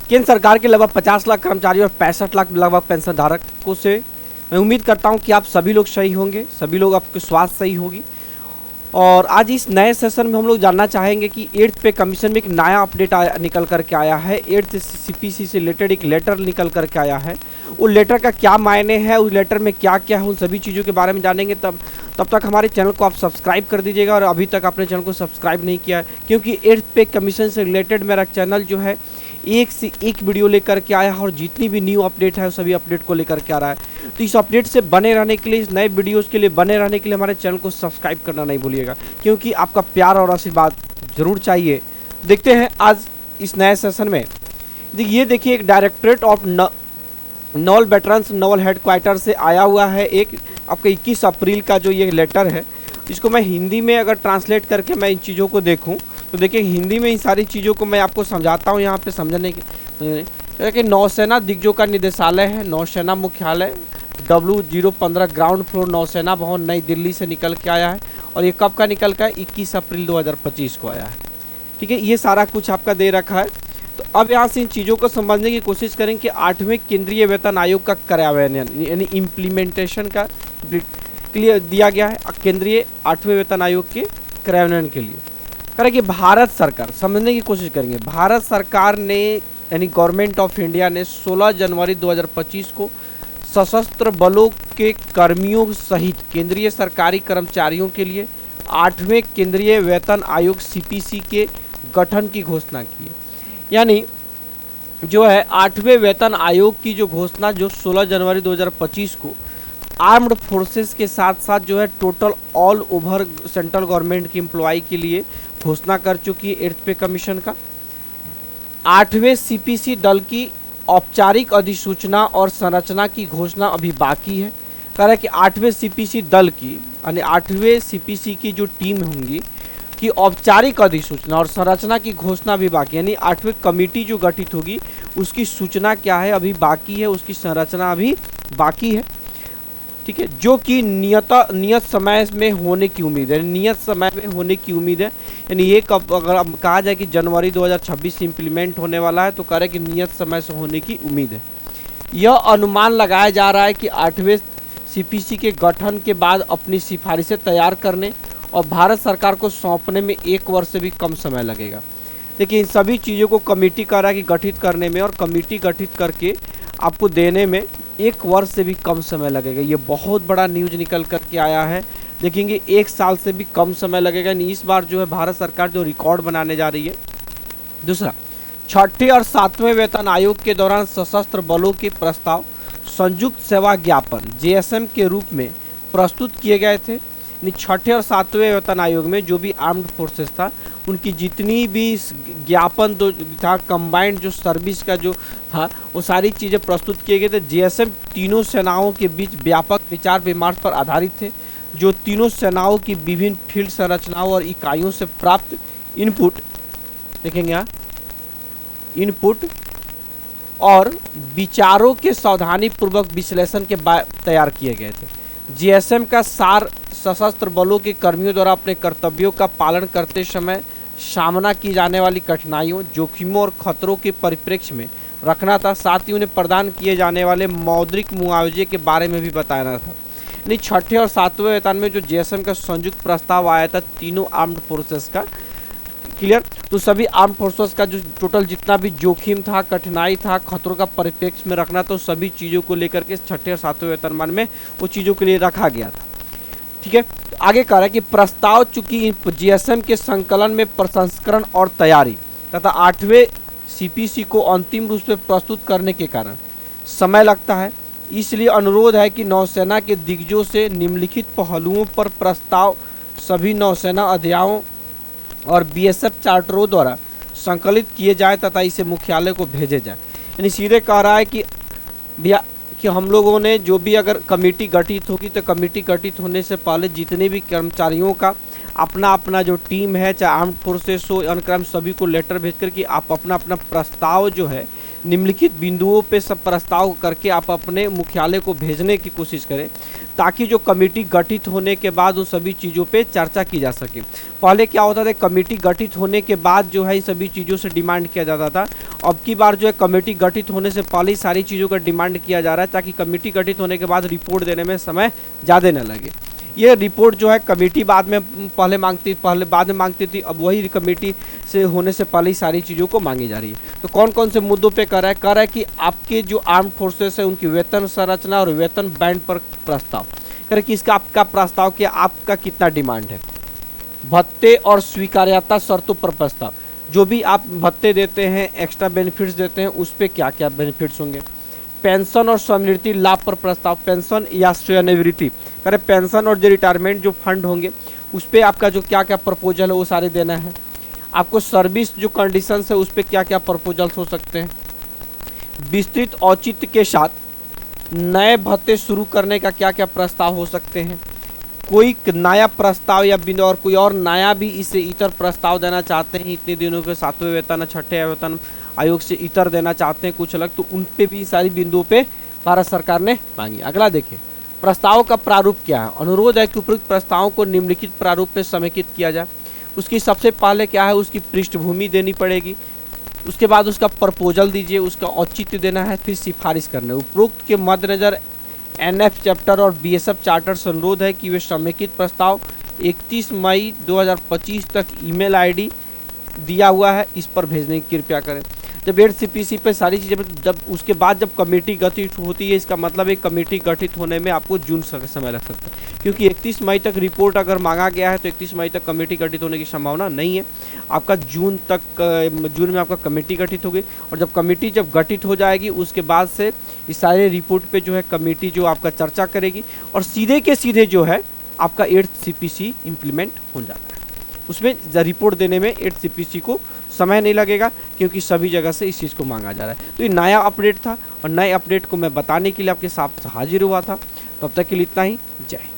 केंद्र सरकार के लगभग 50 लाख कर्मचारियों और 65 लाख लगभग पेंशन धारकों से मैं उम्मीद करता हूं कि आप सभी लोग सही होंगे, सभी लोग आपके स्वास्थ्य सही होगी। और आज इस नए सेशन में हम लोग जानना चाहेंगे कि 8th पे कमीशन में एक नया अपडेट निकल करके आया है। 8th CPC से रिलेटेड एक लेटर निकल करके आया है। उस लेटर का क्या मायने है, उस लेटर में क्या क्या है, उन सभी चीज़ों के बारे में जानेंगे। तब तक हमारे चैनल को आप सब्सक्राइब कर दीजिएगा, और अभी तक आपने चैनल को सब्सक्राइब नहीं किया है, क्योंकि 8th पे कमीशन से रिलेटेड मेरा चैनल जो है एक से एक वीडियो लेकर के आया है, और जितनी भी न्यू अपडेट है सभी अपडेट को लेकर के आ रहा है। तो इस अपडेट से बने रहने के लिए, इस नए वीडियोस के लिए बने रहने के लिए हमारे चैनल को सब्सक्राइब करना नहीं भूलिएगा, क्योंकि आपका प्यार और आशीर्वाद जरूर चाहिए। देखते हैं आज इस नए सेशन में। ये देखिए, एक directorate of Naval veterans Naval headquarter से आया हुआ है एक आपका 21 अप्रैल का जो ये लेटर है। इसको मैं हिंदी में अगर ट्रांसलेट करके मैं इन चीज़ों को देखूं तो देखिए, हिंदी में इन सारी चीज़ों को मैं आपको समझाता हूं यहाँ पे समझने के। नौसेना दिग्गजों का निदेशालय है, नौसेना मुख्यालय W015 ग्राउंड फ्लोर नौसेना भवन नई दिल्ली से निकल के आया है। और ये कब का निकल का है? 21 अप्रैल 2025 को आया है। ठीक है, ये सारा कुछ आपका दे रखा है। तो अब यहाँ से इन चीज़ों को समझने की कोशिश करें कि 8वें केंद्रीय वेतन आयोग का कार्यान्वयन यानी इम्प्लीमेंटेशन का क्लियर दिया गया है केंद्रीय 8वें वेतन आयोग के कार्यान्वयन के लिए। करें कि भारत सरकार समझने की कोशिश करेंगे। भारत सरकार ने यानी गवर्नमेंट ऑफ इंडिया ने 16 जनवरी 2025 को सशस्त्र बलों के कर्मियों सहित केंद्रीय सरकारी कर्मचारियों के लिए 8वें केंद्रीय वेतन आयोग CPC के गठन की घोषणा की है। यानी जो है 8वें वेतन आयोग की जो घोषणा जो 16 जनवरी 2025 को आर्म्ड फोर्सेस के साथ साथ जो है total all over central government की एम्प्लॉय के लिए घोषणा कर चुकी है 8th पे कमीशन का। 8वें CPC दल की औपचारिक अधिसूचना और संरचना की घोषणा अभी बाकी है। कह रहा है कि 8वें CPC दल की यानी 8वें CPC की जो टीम होंगी की औपचारिक अधिसूचना और संरचना की घोषणा भी बाकी, यानी 8वें कमेटी जो गठित होगी उसकी सूचना क्या है अभी बाकी है, उसकी संरचना अभी बाकी है। ठीक है, जो कि नियत समय में होने की उम्मीद है, नियत समय में होने की उम्मीद है। यानी ये कब अगर कहा जाए कि जनवरी 2026 से इम्प्लीमेंट होने वाला है तो कह रहे कि नियत समय से होने की उम्मीद है। यह अनुमान लगाया जा रहा है कि 8वें CPC के गठन के बाद अपनी सिफारिशें तैयार करने और भारत सरकार को सौंपने में 1 वर्ष से भी कम समय लगेगा। देखिए, इन सभी चीज़ों को कमेटी कर रहा है कि गठित करने में, और कमेटी गठित करके आपको देने में 1 वर्ष से भी कम समय लगेगा। ये बहुत बड़ा न्यूज निकल करके आया है। देखेंगे 1 साल से भी कम समय लगेगा। इस बार जो है भारत सरकार जो रिकॉर्ड बनाने जा रही है। दूसरा, 6ठे और 7वें वेतन आयोग के दौरान सशस्त्र बलों के प्रस्ताव संयुक्त सेवा ज्ञापन JSM के रूप में प्रस्तुत किए गए थे। 6ठे और 7वें वेतन आयोग में जो भी आर्म्ड फोर्सेस था उनकी जितनी भी ज्ञापन जो था, कंबाइंड जो सर्विस का जो था, वो सारी चीज़ें प्रस्तुत किए गए थे। JSM तीनों सेनाओं के बीच व्यापक विचार विमर्श पर आधारित थे, जो तीनों सेनाओं की विभिन्न फील्ड संरचनाओं और इकाइयों से प्राप्त इनपुट, देखेंगे यहाँ इनपुट और विचारों के सावधानीपूर्वक विश्लेषण के बाद तैयार किए गए थे। JSM का सार सशस्त्र बलों के कर्मियों द्वारा अपने कर्तव्यों का पालन करते समय सामना की जाने वाली कठिनाइयों, जोखिमों और खतरों के परिप्रेक्ष्य में रखना था। साथ ही उन्हें प्रदान किए जाने वाले मौद्रिक मुआवजे के बारे में भी बताना था। यानी 6ठे और 7वें वेतन में जो JSM का संयुक्त प्रस्ताव आया था तीनों आर्म्ड फोर्सेस का, क्लियर, तो सभी आर्म्ड फोर्सेस का जो टोटल जितना भी जोखिम था, कठिनाई था, खतरों का परिप्रेक्ष्य में रखना, तो सभी चीज़ों को लेकर के 6ठे और 7वें वेतनमान में वो चीज़ों के लिए रखा गया था। ठीक है, आगे कह रहा है कि प्रस्ताव चूंकि JSM के संकलन में प्रसंस्करण और तैयारी तथा 8वें CPC को अंतिम रूप से प्रस्तुत करने के कारण समय लगता है, इसलिए अनुरोध है कि नौसेना के दिग्गजों से निम्नलिखित पहलुओं पर प्रस्ताव सभी नौसेना अध्यायों और BSF चार्टरों द्वारा संकलित किए जाए तथा इसे मुख्यालय को भेजे जाए। यानी सीधे कह रहा है कि भैया कि हम लोगों ने जो भी अगर कमेटी गठित होगी तो कमेटी गठित होने से पहले जितने भी कर्मचारियों का अपना अपना जो टीम है, चाहे आर्म्ड फोर्सेस हो, अनक्रम, सभी को लेटर भेज कर कि आप अपना अपना प्रस्ताव जो है निम्नलिखित बिंदुओं पे सब प्रस्ताव करके आप अपने मुख्यालय को भेजने की कोशिश करें, ताकि जो कमेटी गठित होने के बाद उन सभी चीज़ों पे चर्चा की जा सके। पहले क्या होता था, कमेटी गठित होने के बाद जो है सभी चीज़ों से डिमांड किया जाता था। अब की बार जो है कमेटी गठित होने से पहले ही सारी चीज़ों का डिमांड किया जा रहा है, ताकि कमेटी गठित होने के बाद रिपोर्ट देने में समय ज़्यादा न लगे। ये रिपोर्ट जो है कमेटी बाद में बाद में मांगती थी, अब वही कमेटी से होने से पहले ही सारी चीज़ों को मांगी जा रही है। तो कौन कौन से मुद्दों पे कर रहा है कि आपके जो आर्म फोर्सेस है उनकी वेतन संरचना और वेतन बैंड पर प्रस्ताव करे कि इसका आपका प्रस्ताव क्या, आपका कितना डिमांड है। भत्ते और स्वीकार्यता शर्तों पर प्रस्ताव, जो भी आप भत्ते देते हैं, एक्स्ट्रा बेनिफिट्स देते हैं, उस पर क्या क्या बेनिफिट्स होंगे। पेंशन और स्वनिवृत्ति लाभ पर प्रस्ताव, पेंशन या स्वनिवृत्ति करे, पेंशन और जो रिटायरमेंट जो फंड होंगे उस पर आपका जो क्या क्या प्रपोजल है वो सारे देना है। आपको सर्विस जो कंडीशंस है उस पर क्या क्या प्रपोजल्स हो सकते हैं। विस्तृत औचित्य के साथ नए भत्ते शुरू करने का क्या क्या प्रस्ताव हो सकते हैं। कोई नया प्रस्ताव या बिंदु और कोई और नया भी इसे इतर प्रस्ताव देना चाहते हैं, इतने दिनों के 7वें वेतन 6ठे वेतन आयोग से इतर देना चाहते हैं कुछ अलग, तो उन पे भी सारी बिंदुओं पे भारत सरकार ने मांगी। अगला देखिए, प्रस्ताव का प्रारूप क्या है। अनुरोध है कि उपयुक्त प्रस्तावों को निम्नलिखित प्रारूप में समेकित किया जाए। उसकी सबसे पहले क्या है, उसकी पृष्ठभूमि देनी पड़ेगी, उसके बाद उसका प्रपोजल दीजिए, उसका औचित्य देना है, फिर सिफारिश करना है। उपरोक्त के मद्देनजर एनएफ चैप्टर और बीएसएफ चार्टर से अनुरोध है कि वे समेकित प्रस्ताव 31 मई 2025 तक ईमेल आईडी दिया हुआ है इस पर भेजने की कृपया करें। जब 8CPC पे सारी चीज़ें, जब उसके बाद जब कमेटी गठित होती है, इसका मतलब एक कमेटी गठित होने में आपको जून समय लग सकता है, क्योंकि 31 मई तक रिपोर्ट अगर मांगा गया है तो 31 मई तक कमेटी गठित होने की संभावना नहीं है। आपका जून में आपका कमेटी गठित होगी, और जब कमेटी जब गठित हो जाएगी उसके बाद से इस सारे रिपोर्ट पे जो है कमेटी जो आपका चर्चा करेगी, और सीधे के सीधे जो है आपका 8CPC इम्प्लीमेंट हो जाता है। उसमें रिपोर्ट देने में 8CPC को समय नहीं लगेगा, क्योंकि सभी जगह से इस चीज़ को मांगा जा रहा है। तो ये नया अपडेट था, और नए अपडेट को मैं बताने के लिए आपके साथ हाजिर हुआ था। तब तक के लिए इतना ही। जय।